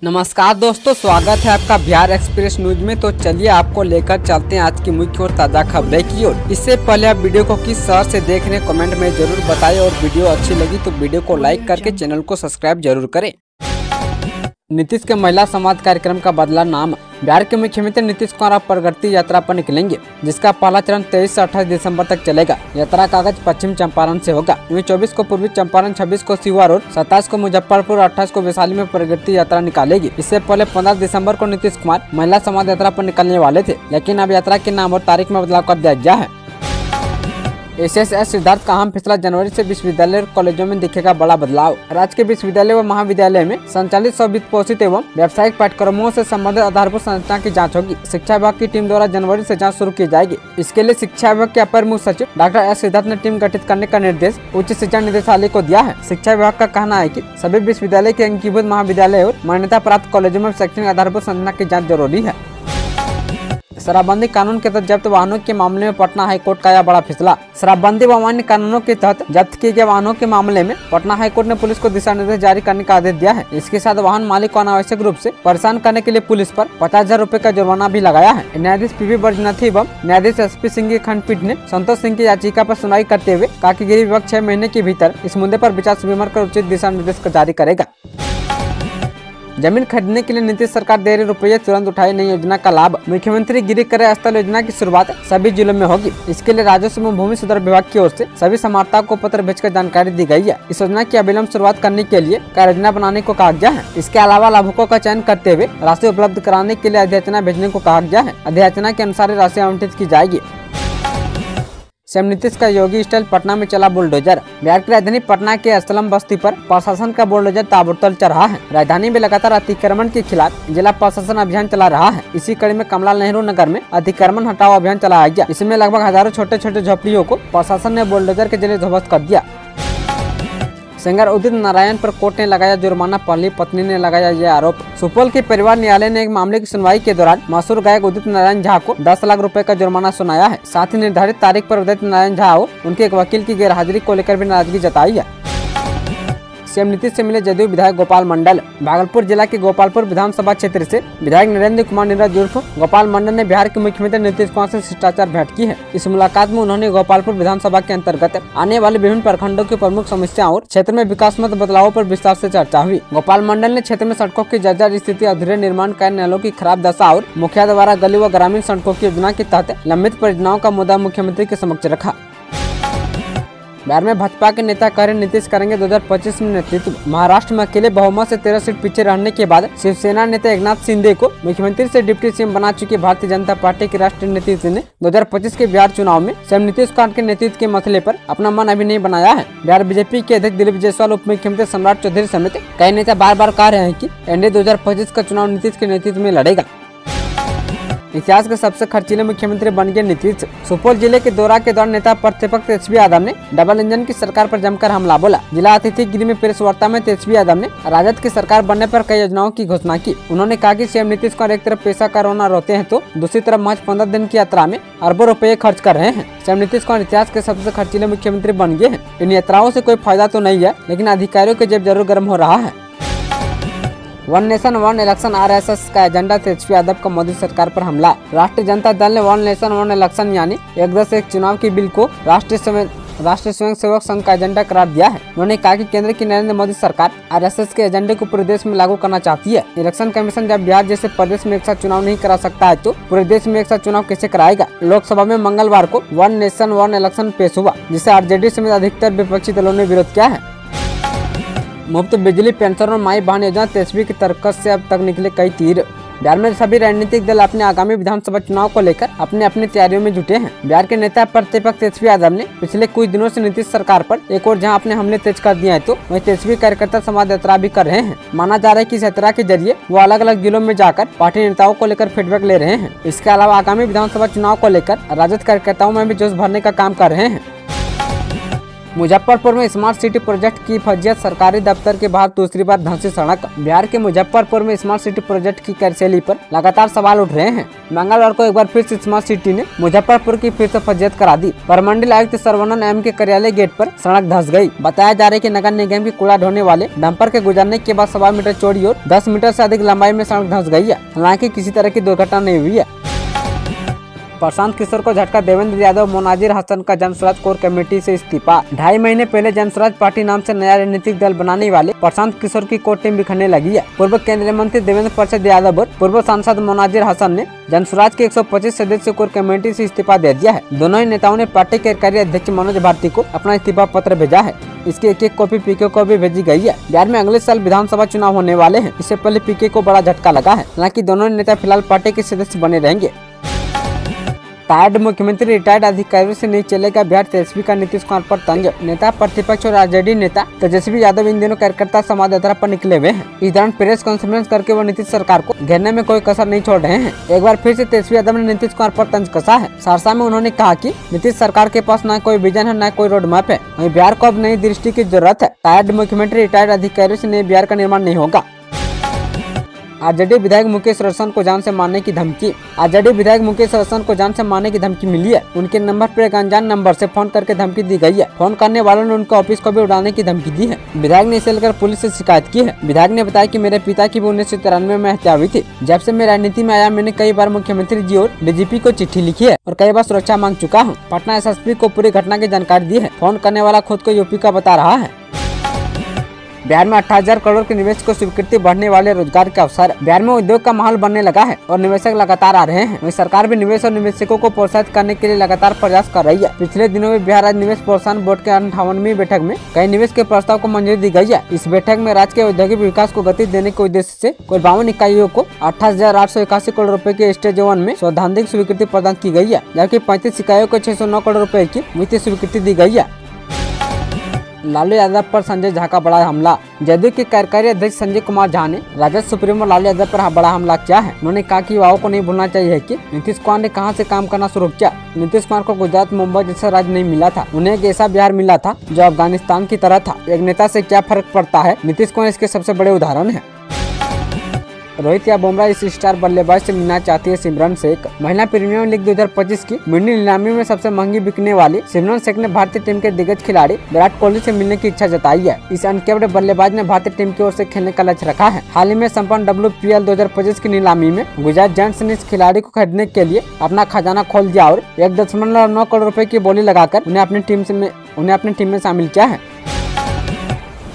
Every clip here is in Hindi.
नमस्कार दोस्तों, स्वागत है आपका बिहार एक्सप्रेस न्यूज में। तो चलिए आपको लेकर चलते हैं आज की मुख्य और ताज़ा खबरें की ओर। इससे पहले आप वीडियो को किस शहर से देख रहे हैं कमेंट में जरूर बताएं और वीडियो अच्छी लगी तो वीडियो को लाइक करके चैनल को सब्सक्राइब जरूर करें। नीतीश के महिला संवाद कार्यक्रम का बदला नाम। बिहार के मुख्यमंत्री नीतीश कुमार अब प्रगति यात्रा पर निकलेंगे, जिसका पहला चरण 23 से 28 दिसंबर तक चलेगा। यात्रा का आगाज पश्चिम चंपारण से होगा। वहीं 24 को पूर्वी चंपारण, 26 को शिवार और 27 को मुजफ्फरपुर, 28 को वैशाली में प्रगति यात्रा निकालेगी। इससे पहले 15 दिसंबर को नीतीश कुमार महिला संवाद यात्रा पर निकलने वाले थे, लेकिन अब यात्रा के नाम और तारीख में बदलाव कर दिया गया है। एसएसएस सिद्धार्थ का अहम फैसला। जनवरी से विश्वविद्यालय और कॉलेजों में दिखेगा बड़ा बदलाव। राज्य के विश्वविद्यालय व महाविद्यालय में संचालित सौ वित्त पोषित एवं व्यावसायिक पाठ्यक्रमों से संबंधित आधारभूत संरचना की जांच होगी। शिक्षा विभाग की टीम द्वारा जनवरी से जांच शुरू की जाएगी। इसके लिए शिक्षा विभाग के अपर मुख्य सचिव डॉक्टर एस सिद्धार्थ ने टीम गठित करने का निर्देश उच्च शिक्षा निदेशालय को दिया है। शिक्षा विभाग का कहना है कि सभी विश्वविद्यालय के अंगीभूत महाविद्यालय और मान्यता प्राप्त कॉलेजों में शैक्षणिक आधारभूत संरचना की जाँच जरूरी है। शराबबंदी कानून के तहत जब्त वाहनों के मामले में पटना हाईकोर्ट का यह बड़ा फैसला। शराबबंदी व अन्य कानूनों के तहत जब्त किए गए वाहनों के मामले में पटना हाईकोर्ट ने पुलिस को दिशा निर्देश जारी करने का आदेश दिया है। इसके साथ वाहन मालिक को अनावश्यक रूप से परेशान करने के लिए पुलिस पर 50,000 रुपए का जुर्माना भी लगाया है। न्यायाधीश पीवी बैजनाथ एवं न्यायाधीश एसपी सिंह की खंडपीठ ने संतोष सिंह की याचिका पर सुनवाई करते हुए कहा कि गृह विभाग 6 महीने के भीतर इस मुद्दे पर विचार विमर्श कर उचित दिशा निर्देश जारी करेगा। जमीन खरीदने के लिए नीतीश सरकार दे रही रुपये, तुरंत उठाई नई योजना का लाभ। मुख्यमंत्री गिरी क्रय स्थल योजना की शुरुआत सभी जिलों में होगी। इसके लिए राजस्व एवं भूमि सुधार विभाग की ओर से सभी समर्थकों को पत्र भेजकर जानकारी दी गई है। इस योजना की अविलंब शुरुआत करने के लिए कार्य योजना बनाने को कहा गया है। इसके अलावा लाभुकों का चयन करते हुए राशि उपलब्ध कराने के लिए अधियाचना भेजने को कहा गया है। अधियाचना के अनुसार राशि आवंटित की जाएगी। सीएम नीतीश का योगी स्टाइल पटना में चला बुलडोजर। बिहार की राजधानी पटना के असलम बस्ती पर प्रशासन का बुलडोजर ताबड़तोड़ चल रहा है। राजधानी में लगातार अतिक्रमण के खिलाफ जिला प्रशासन अभियान चला रहा है। इसी कड़ी में कमला नेहरू नगर में अतिक्रमण हटाओ अभियान चलाया गया। इसमें लगभग हजारों छोटे छोटे झोपड़ियों को प्रशासन ने बुलडोजर के जरिए ध्वस्त कर दिया। सिंगर उदित नारायण पर कोर्ट ने लगाया जुर्माना, पहली पत्नी ने लगाया यह आरोप। सुपौल के परिवार न्यायालय ने एक मामले की सुनवाई के दौरान मशहूर गायक उदित नारायण झा को 10 लाख रुपए का जुर्माना सुनाया है। साथ ही निर्धारित तारीख पर उदित नारायण झा और उनके एक वकील की गैरहाजिरी को लेकर भी नाराजगी जताई है। सीएम नीतीश से मिले जदयू विधायक गोपाल मंडल। भागलपुर जिला के गोपालपुर विधानसभा क्षेत्र से विधायक नरेंद्र कुमार नीरज उर्फ गोपाल मंडल ने बिहार के मुख्यमंत्री नीतीश कुमार से शिष्टाचार भेंट की है। इस मुलाकात में उन्होंने गोपालपुर विधानसभा के अंतर्गत आने वाले विभिन्न प्रखंडों की प्रमुख समस्याओं और क्षेत्र में विकासात्मक बदलावों पर विस्तार से चर्चा हुई। गोपाल मंडल ने क्षेत्र में सड़कों की जर्जर स्थिति, अधूरे निर्माण कार्य, नालों की खराब दशा और मुखिया द्वारा गली व ग्रामीण सड़कों की योजना के तहत लंबित परियोजनाओं का मुद्दा मुख्यमंत्री के समक्ष रखा। बिहार में भाजपा के नेता कह रहे नीतीश करेंगे 2025 में नेतृत्व। महाराष्ट्र में अकेले बहुमत से 13 सीट पीछे रहने के बाद शिवसेना नेता एकनाथ शिंदे को मुख्यमंत्री से डिप्टी सीएम बना चुकी भारतीय जनता पार्टी के राष्ट्रीय नेतृत्व ने 2025 के बिहार चुनाव में सीएम नीतीश कुमार के नेतृत्व के मसले पर अपना मन अभी नहीं बनाया है। बिहार बीजेपी के अध्यक्ष दिलीप जायसवाल, उप मुख्यमंत्री सम्राट चौधरी समेत कई नेता बार बार कह रहे हैं कि एनडीए 2025 का चुनाव नीतीश के नेतृत्व में लड़ेगा। इतिहास के सबसे खर्चीले मुख्यमंत्री बन गए नीतीश। सुपौल जिले के दौरा के दौरान नेता प्रतिपक्ष तेजस्वी यादव ने डबल इंजन की सरकार पर जमकर हमला बोला। जिला अतिथि गृह में प्रेस वार्ता में तेजस्वी यादव ने राजद की सरकार बनने पर कई योजनाओं की घोषणा की। उन्होंने कहा कि सीएम नीतीश कुमार एक तरफ पैसा कोरोना रोते हैं तो दूसरी तरफ महज 15 दिन की यात्रा में अरबों रुपए खर्च कर रहे हैं। सीएम नीतीश कुमार इतिहास के सबसे खर्चीले मुख्यमंत्री बन गए हैं। इन यात्राओं से कोई फायदा तो नहीं है, लेकिन अधिकारियों के जेब जरूर गर्म हो रहा है। One nation one election RSS का एजेंडा, तेजस्वी यादव का मोदी सरकार पर हमला। राष्ट्रीय जनता दल ने वन नेशन वन इलेक्शन यानी एक देश एक चुनाव की बिल को राष्ट्रीय स्वयंसेवक संघ का एजेंडा करार दिया है। उन्होंने कहा कि केंद्र की नरेंद्र मोदी सरकार आरएसएस के एजेंडे को पूरे देश में लागू करना चाहती है। इलेक्शन कमीशन जब बिहार जैसे प्रदेश में एक साथ चुनाव नहीं करा सकता है तो पूरे देश में एक साथ चुनाव कैसे कराएगा। लोकसभा में मंगलवार को वन नेशन वन इलेक्शन पेश हुआ, जिसे आरजेडी समेत अधिकतर विपक्षी दलों ने विरोध किया है। मुफ्त बिजली, पेंशन और माई बहन योजना, तेजस्वी की तरकस से अब तक निकले कई तीर। बिहार में सभी राजनीतिक दल अपने आगामी विधानसभा चुनाव को लेकर अपनी अपनी तैयारियों में जुटे हैं। बिहार के नेता प्रतिपक्ष तेजस्वी यादव ने पिछले कुछ दिनों से नीतीश सरकार पर एक और जहां अपने हमले तेज कर दिए हैं तो वहीं तेजस्वी कार्यकर्ता संवाद यात्रा भी कर रहे हैं। माना जा रहा है कि इस यात्रा के जरिए वो अलग अलग जिलों में जाकर पार्टी नेताओं को लेकर फीडबैक ले रहे हैं। इसके अलावा आगामी विधानसभा चुनाव को लेकर राजद कार्यकर्ताओं में भी जोश भरने का काम कर रहे हैं। मुजफ्फरपुर में स्मार्ट सिटी प्रोजेक्ट की फजियत, सरकारी दफ्तर के बाहर दूसरी बार धंसी सड़क। बिहार के मुजफ्फरपुर में स्मार्ट सिटी प्रोजेक्ट की कार्यशैली पर लगातार सवाल उठ रहे हैं। मंगलवार को एक बार फिर से स्मार्ट सिटी ने मुजफ्फरपुर की फिर से फजियत करा दी। प्रमंडल आयुक्त सरवनन एम के कार्यालय गेट पर सड़क धंस गई। बताया जा रहा है कि नगर निगम की कूड़ा ढोने वाले डंपर के गुजरने के बाद 1.25 मीटर चौड़ी और 10 मीटर से अधिक लंबाई में सड़क धंस गई है। हालांकि किसी तरह की दुर्घटना नहीं हुई है। प्रशांत किशोर को झटका, देवेंद्र यादव मोनाजिर हसन का जनस्वराज कोर कमेटी से इस्तीफा। 2.5 महीने पहले जनस्वराज पार्टी नाम से नया राजनीतिक दल बनाने वाले प्रशांत किशोर की कोर टीम बिखरने लगी है। पूर्व केंद्रीय मंत्री देवेंद्र प्रसाद यादव और पूर्व सांसद मोनाजिर हसन ने जनस्वराज के 125 सदस्य कोर कमेटी से इस्तीफा दे दिया है। दोनों ही नेताओं ने पार्टी के कार्यकारी अध्यक्ष मनोज भारती को अपना इस्तीफा पत्र भेजा है। इसकी एक कॉपी पीके को भी भेजी गई है। बिहार में अगले साल विधानसभा चुनाव होने वाले हैं। इससे पहले पीके को बड़ा झटका लगा है। हालांकि दोनों नेता फिलहाल पार्टी के सदस्य बने रहेंगे। टायर्ड मुख्यमंत्री, रिटायर्ड अधिकारियों से नहीं चलेगा बिहार, तेजस्वी का नीतीश कुमार पर तंज। नेता प्रतिपक्ष और आरजेडी नेता तेजस्वी यादव इन दिनों कार्यकर्ता संवाद यात्रा पर निकले हुए हैं। इस दौरान प्रेस कॉन्फ्रेंस करके वो नीतीश सरकार को घेरने में कोई कसर नहीं छोड़ रहे हैं। एक बार फिर से तेजस्वी यादव ने नीतीश कुमार पर तंज कसा है। सहरसा में उन्होंने कहा कि नीतीश सरकार के पास न कोई विजन है, न कोई रोड मैप है। वहीं बिहार को अब नई दृष्टि की जरूरत है। टायर्ड मुख्यमंत्री, रिटायर्ड अधिकारियों से नए बिहार का निर्माण नहीं होगा। आरजेडी विधायक मुकेश रोशन को जान से मारने की धमकी। आरजेडी विधायक मुकेश रोशन को जान से मारने की धमकी मिली है। उनके नंबर पर एक अनजान नंबर से फोन करके धमकी दी गई है। फोन करने वालों ने उनके ऑफिस को भी उड़ाने की धमकी दी है। विधायक ने इसे लेकर पुलिस से शिकायत की है। विधायक ने बताया कि मेरे पिता की भी 1993 में हत्या हुई थी। जब से मैं राजनीति में आया, मैंने कई बार मुख्यमंत्री जी और डीजीपी को चिट्ठी लिखी है और कई बार सुरक्षा मांग चुका हूँ। पटना एसएसपी को पूरी घटना की जानकारी दी है। फोन करने वाला खुद को यूपी का बता रहा है। बिहार में 28,000 करोड़ के निवेश को स्वीकृति, बढ़ने वाले रोजगार के अवसर। बिहार में उद्योग का माहौल बनने लगा है और निवेशक लगातार आ रहे हैं। वहीं सरकार भी निवेश और निवेशकों को प्रोत्साहित करने के लिए लगातार प्रयास कर रही है। पिछले दिनों में बिहार राज्य निवेश प्रोत्साहन बोर्ड के 58वीं बैठक में कई निवेश के प्रस्ताव को मंजूरी दी गई है। इस बैठक में राज्य के औद्योगिक विकास को गति देने के उद्देश्य से कुल 52 इकाइयों को 28,881 करोड़ रुपए के स्टेज 1 में सैद्धांतिक स्वीकृति प्रदान की गई है, जबकि 35 इकाइयों को 609 करोड़ रुपए की वित्तीय स्वीकृति दी गई है। लालू यादव पर संजय झा का बड़ा हमला। जदयू के कार्यकारी अध्यक्ष संजय कुमार झा ने राजद सुप्रीमो लालू यादव पर बड़ा हमला किया है। उन्होंने कहा कि युवाओं को नहीं भूलना चाहिए कि नीतीश कुमार ने कहां से काम करना शुरू किया। नीतीश कुमार को गुजरात, मुंबई जैसा राज्य नहीं मिला था, उन्हें एक ऐसा बिहार मिला था जो अफगानिस्तान की तरह था। एक नेता से क्या फर्क पड़ता है, नीतीश कुमार इसके सबसे बड़े उदाहरण है। रोहित या बुमराह इस स्टार बल्लेबाज से मिलना चाहती है सिमरन शेख। महिला प्रीमियर लीग 2025 की मिनी नीलामी में सबसे महंगी बिकने वाली सिमरन शेख ने भारतीय टीम के दिग्गज खिलाड़ी विराट कोहली से मिलने की इच्छा जताई है। इस अनकेप्ड बल्लेबाज ने भारतीय टीम की ओर से खेलने का लक्ष्य रखा है। हाल ही में संपन्न WPL 2025 की नीलामी में गुजरात जायंट्स ने इस खिलाड़ी को खरीदने के लिए अपना खजाना खोल दिया और 1.9 करोड़ रुपए की बोली लगाकर उन्हें अपनी टीम में शामिल किया है।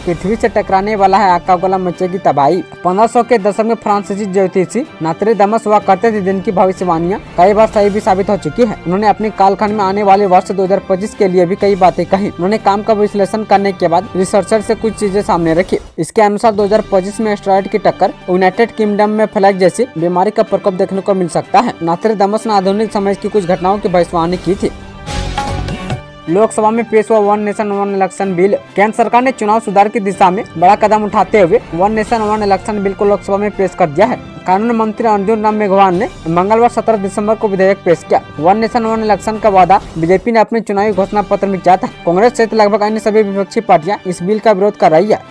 पृथ्वी से टकराने वाला है आकाशगोला, मचेगी तबाही। 1500 के दशक में फ्रांसीसी ज्योतिषी नोस्ट्राडामस हुआ करते थे, जिनकी भविष्यवाणियां कई बार सही भी साबित हो चुकी है। उन्होंने अपने कालखंड में आने वाले वर्ष 2025 के लिए भी कई बातें कही। उन्होंने काम का विश्लेषण करने के बाद रिसर्चर से कुछ चीजें सामने रखी। इसके अनुसार 2025 में एस्टेरॉयड की टक्कर, यूनाइटेड किंगडम में फ्लैग जैसी बीमारी का प्रकोप देखने को मिल सकता है। नोस्ट्राडामस ने आधुनिक समय की कुछ घटनाओं की भविष्यवाणी की थी। लोकसभा में पेश हुआ one nation one election bill. केंद्र सरकार ने चुनाव सुधार की दिशा में बड़ा कदम उठाते हुए one nation one election bill को लोकसभा में पेश कर दिया है। कानून मंत्री अर्जुन राम मेघवाल ने मंगलवार 17 दिसंबर को विधेयक पेश किया। वन नेशन वन इलेक्शन का वादा बीजेपी ने अपने चुनावी घोषणा पत्र में किया था। कांग्रेस सहित लगभग अन्य सभी विपक्षी पार्टियां इस बिल का विरोध कर रही है।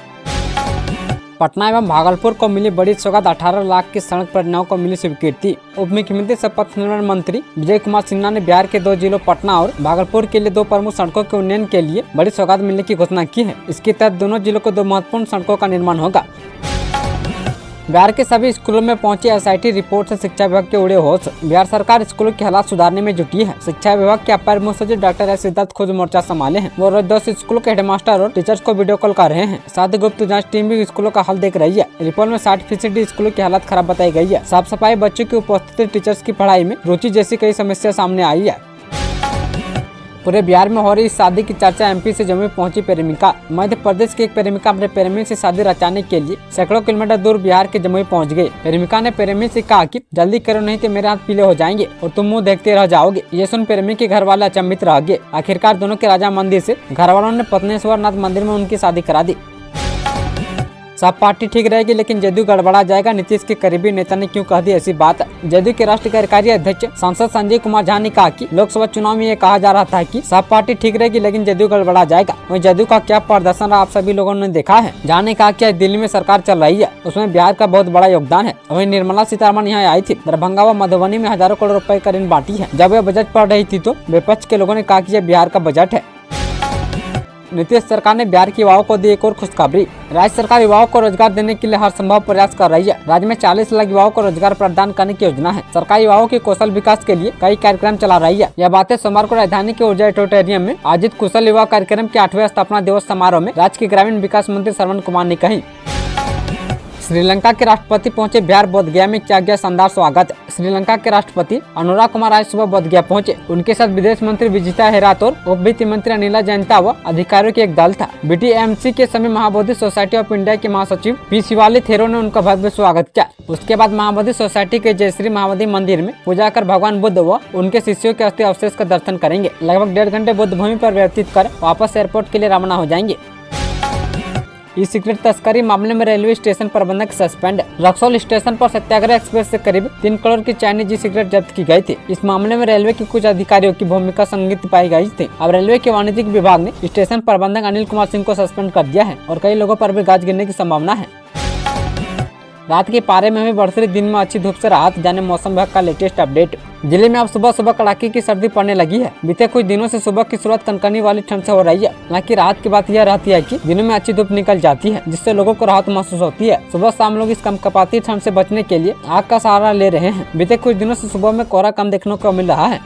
पटना एवं भागलपुर को मिली बड़ी सौगात, 18 लाख की सड़क परियोजनाओं को मिली स्वीकृति। उप मुख्यमंत्री सह पथ निर्माण मंत्री विजय कुमार सिन्हा ने बिहार के 2 जिलों पटना और भागलपुर के लिए 2 प्रमुख सड़कों के उन्नयन के लिए बड़ी सौगात मिलने की घोषणा की है। इसके तहत दोनों जिलों को 2 महत्वपूर्ण सड़कों का निर्माण होगा। बिहार के सभी स्कूलों में पहुंची SIT रिपोर्ट से शिक्षा विभाग के उड़े होश। बिहार सरकार स्कूलों के हालात सुधारने में जुटी है। शिक्षा विभाग के अपर मुख्य सचिव डॉक्टर S सिद्धार्थ खुद मोर्चा संभाले हैं। वो रोज 10 स्कूलों के हेडमास्टर और टीचर्स को वीडियो कॉल कर रहे हैं। साथ ही गुप्त जांच टीम भी स्कूलों का हाल देख रही है। रिपोर्ट में 60% स्कूलों की हालत खराब बताई गई है। साफ सफाई, बच्चों की उपस्थिति, टीचर्स की पढ़ाई में रुचि जैसी कई समस्या सामने आई है। पूरे बिहार में हो रही शादी की चर्चा, MP से जमुई पहुंची प्रेमिका। मध्य प्रदेश की एक प्रेमिका अपने प्रेमी से शादी रचाने के लिए सैकड़ों किलोमीटर दूर बिहार के जमुई पहुंच गई। प्रेमिका ने प्रेमी से कहा कि जल्दी करो नहीं तो मेरे हाथ पीले हो जाएंगे और तुम मुंह देखते रह जाओगे। ये सुन प्रेमी के घर वाले अचंभित रह गए। आखिरकार दोनों के राजा मंदिर से घर वालों ने पत्नेश्वर नाथ मंदिर में उनकी शादी करा दी। सब पार्टी ठीक रहेगी लेकिन जदयू गड़बड़ा जाएगा, नीतीश के करीबी नेता ने क्यों कह दी ऐसी बात। जदयू के राष्ट्रीय कार्यकारी अध्यक्ष सांसद संजय कुमार झा ने कहा कि लोकसभा चुनाव में ये कहा जा रहा था कि सब पार्टी ठीक रहेगी लेकिन जदयू गड़बड़ा जाएगा। वहीं जदयू का क्या प्रदर्शन रहा आप सभी लोगों ने देखा है। झा ने कहा कि दिल्ली में सरकार चल रही है, उसमें बिहार का बहुत बड़ा योगदान है। वहीं निर्मला सीतारमण यहाँ आई थी, दरभंगा व मधुबनी में हजारों करोड़ रुपए का ऋण बांटी है। जब वे बजट पढ़ रही थी तो विपक्ष के लोगों ने कहा कि यह बिहार का बजट है। नीतीश सरकार ने बिहार के युवाओं को दी एक और खुशखबरी। राज्य सरकार युवाओं को रोजगार देने के लिए हर संभव प्रयास कर रही है। राज्य में 40 लाख युवाओं को रोजगार प्रदान करने की योजना है। सरकार युवाओं के कौशल विकास के लिए कई कार्यक्रम चला रही है। यह बातें सोमवार को राजधानी के ऊर्जा ऑडिटोरियम में आयोजित कुशल युवा कार्यक्रम के 8वें स्थापना दिवस समारोह में राज्य के ग्रामीण विकास मंत्री श्रवण कुमार ने कही। श्रीलंका के राष्ट्रपति पहुंचे बिहार, बोधगया में किया गया शानदार स्वागत। श्रीलंका के राष्ट्रपति अनुराग कुमार आज सुबह बोधगया पहुंचे। उनके साथ विदेश मंत्री विजिता हेरात और उप वित्त मंत्री अनिला जयंता व अधिकारियों के एक दल था। BTMC के समय महाबोधि सोसाइटी ऑफ इंडिया के महासचिव पी शिवाली थेरो ने उनका भव्य स्वागत किया। उसके बाद महाबोधि सोसाइटी के जयश्री महाबोधि मंदिर में पूजा कर भगवान बुद्ध व उनके शिष्यों के अस्थि अवशेष का दर्शन करेंगे। लगभग 1.5 घंटे बुद्ध भूमि पर व्यतीत कर वापस एयरपोर्ट के लिए रवाना हो जाएंगे। ई सिगरेट तस्करी मामले में रेलवे स्टेशन प्रबंधक सस्पेंड। रक्सौल स्टेशन पर सत्याग्रह एक्सप्रेस से करीब 3 करोड़ की चाइनीज ई सिगरेट जब्त की गई थी। इस मामले में रेलवे के कुछ अधिकारियों की भूमिका संदिग्ध पाई गई थी। अब रेलवे के वाणिज्यिक विभाग ने स्टेशन प्रबंधक अनिल कुमार सिंह को सस्पेंड कर दिया है और कई लोगों पर भी गाज गिरने की संभावना है। रात के पारे में हुई बढ़ती दिन में अच्छी धूप से राहत, जाने मौसम विभाग का लेटेस्ट अपडेट। जिले में अब सुबह सुबह कड़ाके की सर्दी पड़ने लगी है। बीते कुछ दिनों से सुबह की शुरुआत कनकनी वाली ठंड से हो रही है। हालांकि राहत की बात यह रहती है कि दिनों में अच्छी धूप निकल जाती है, जिससे लोगों को राहत महसूस होती है। सुबह शाम लोग इस कंपकपाती ठंड से बचने के लिए आग का सहारा ले रहे हैं। बीते कुछ दिनों से सुबह में कोहरा कम देखने को मिल रहा है।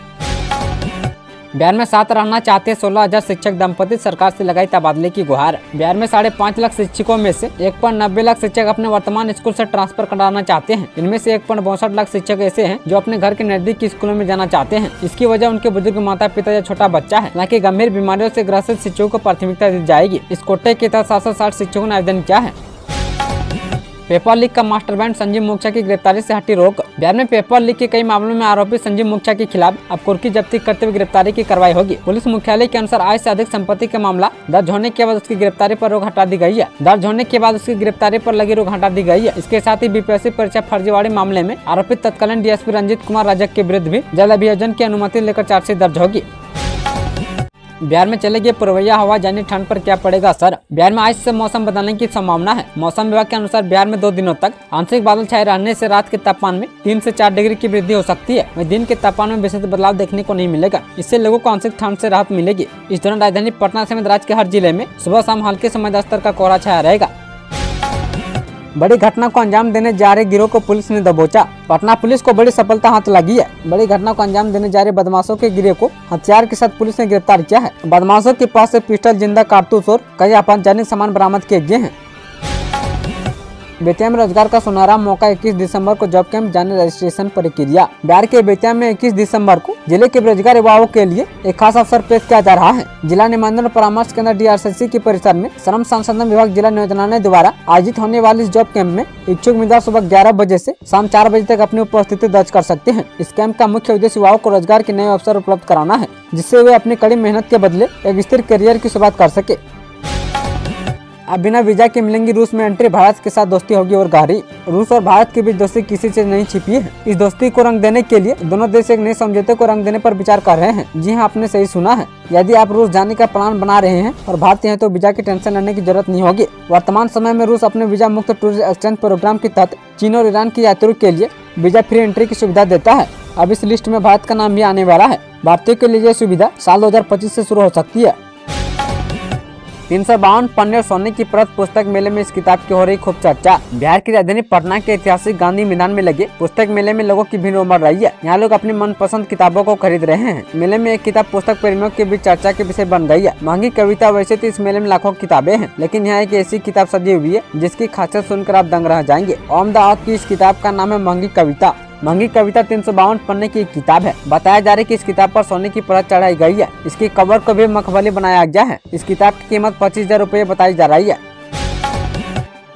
बिहार में साथ रहना चाहते 16,000 शिक्षक दंपति, सरकार से लगाई तबादले की गुहार। बिहार में 5.5 लाख शिक्षकों में से 1.90 लाख शिक्षक अपने वर्तमान स्कूल से ट्रांसफर कराना चाहते हैं। इनमें से 1.62 लाख शिक्षक ऐसे हैं जो अपने घर के नजदीक के स्कूलों में जाना चाहते हैं। इसकी वजह उनके बुजुर्ग माता पिता या छोटा बच्चा है। हालांकि गंभीर बीमारियों से ग्रसित शिक्षकों को प्राथमिकता दी जाएगी। इस कोटे के तहत 760 शिक्षकों ने आवेदन किया है। पेपर लीक का मास्टरमाइंड संजीव मुखिया की गिरफ्तारी से हटी रोक। बिहार में पेपर लीक के कई मामलों में आरोपी संजीव मुखिया के खिलाफ अब कुर्की जब्ती करते हुए गिरफ्तारी की कार्रवाई होगी। पुलिस मुख्यालय के अनुसार आय से अधिक संपत्ति का मामला दर्ज होने के बाद उसकी गिरफ्तारी पर रोक हटा दी गई है। दर्ज होने के बाद उसकी गिरफ्तारी पर लगी रोक हटा दी गई है। इसके साथ ही BPSC परीक्षा फर्जीवाड़ी मामले में आरोपित तत्कालीन DSP रंजीत कुमार रजक के विरुद्ध भी जल अभियोजन की अनुमति लेकर चार्जशीट दर्ज होगी। बिहार में चलेगी पुरवैया हवा, जाने ठंड पर क्या पड़ेगा असर। बिहार में आज से मौसम बदलने की संभावना है। मौसम विभाग के अनुसार बिहार में 2 दिनों तक आंशिक बादल छाए रहने से रात के तापमान में 3 से 4 डिग्री की वृद्धि हो सकती है। वहीं दिन के तापमान में विशेष बदलाव देखने को नहीं मिलेगा। इससे लोगों को आंशिक ठंड से राहत मिलेगी। इस दौरान राजधानी पटना समेत राज्य के हर जिले में सुबह शाम हल्के से मध्यम स्तर का कोहरा छाया रहेगा। बड़ी घटना को अंजाम देने जा रहे गिरोह को पुलिस ने दबोचा। पटना पुलिस को बड़ी सफलता हाथ लगी है। बड़ी घटना को अंजाम देने जा रहे बदमाशों के गिरोह को हथियार के साथ पुलिस ने गिरफ्तार किया है। बदमाशों के पास से पिस्टल, जिंदा कारतूस और कई आपत्तिजनक सामान बरामद किए गए हैं। बेतिया में रोजगार का सुनहरा मौका, 21 दिसंबर को जॉब कैंप जाने रजिस्ट्रेशन प्रक्रिया। बिहार के बेतिया में 21 दिसंबर को जिले के बेरोजगार युवाओं के लिए एक खास अवसर पेश किया जा रहा है। जिला निबंधन परामर्श केंद्र DRCC के परिसर में श्रम संसाधन विभाग जिला नियोजनालय द्वारा आयोजित होने वाली इस जॉब कैंप में इच्छुक उम्मीदवार सुबह 11 बजे से शाम 4 बजे तक अपनी उपस्थिति दर्ज कर सकते हैं। इस कैंप का मुख्य उद्देश्य युवाओं को रोजगार के नए अवसर उपलब्ध कराना है, जिससे वे अपनी कड़ी मेहनत के बदले एक स्थिर करियर की शुरुआत कर सके। अब बिना वीजा के मिलेंगी रूस में एंट्री, भारत के साथ दोस्ती होगी और गहरी। रूस और भारत के बीच दोस्ती किसी से नहीं छिपी है। इस दोस्ती को रंग देने के लिए दोनों देश एक नए समझौते को रंग देने पर विचार कर रहे हैं। जी हां, आपने सही सुना है। यदि आप रूस जाने का प्लान बना रहे हैं और भारतीय हैं तो वीजा की टेंशन लेने की जरूरत नहीं होगी। वर्तमान समय में रूस अपने वीजा मुक्त टूरिस्ट एक्सचेंज प्रोग्राम के तहत चीन और ईरान के यात्रियों के लिए वीजा फ्री एंट्री की सुविधा देता है। अब इस लिस्ट में भारत का नाम भी आने वाला है। भारतीयों के लिए यह सुविधा साल 2025 से शुरू हो सकती है। 352 पन्ने और सोने की परत पुस्तक मेले में इस किताब की हो रही खूब चर्चा। बिहार की राजधानी पटना के ऐतिहासिक गांधी मैदान में लगे पुस्तक मेले में लोगों की भीड़ उमड़ रही है। यहाँ लोग अपनी मनपसंद किताबों को खरीद रहे हैं। मेले में एक किताब पुस्तक प्रेमियों के बीच चर्चा के विषय बन गई है। महंगी कविता। वैसे तो इस मेले में लाखों किताबें हैं, लेकिन यहाँ एक ऐसी किताब सजी हुई है जिसकी खासियत सुनकर आप दंग रह जाएंगे। ऑन द अर्थ की इस किताब का नाम है महंगी कविता। महंगी कविता 352 पन्ने की किताब है। बताया जा रहा है कि इस किताब पर सोने की परत चढ़ाई गई है। इसकी कवर को भी मखमली बनाया गया है। इस किताब की कीमत 25,000 रुपये बताई जा रही है।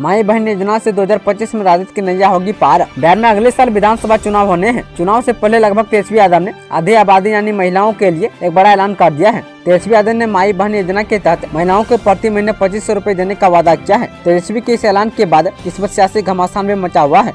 माई बहन योजना से 2025 में राजद की नैया होगी पार। बिहार में अगले साल विधानसभा चुनाव होने हैं। चुनाव से पहले लगभग तेजस्वी यादव ने आधी आबादी यानी महिलाओं के लिए एक बड़ा ऐलान कर दिया है। तेजस्वी यादव ने माई बहन योजना के तहत महिलाओं को प्रति महीने 2500 रुपए देने का वादा किया है। तेजस्वी के इस ऐलान के बाद इस पर सियासी घमासान में मचा हुआ है।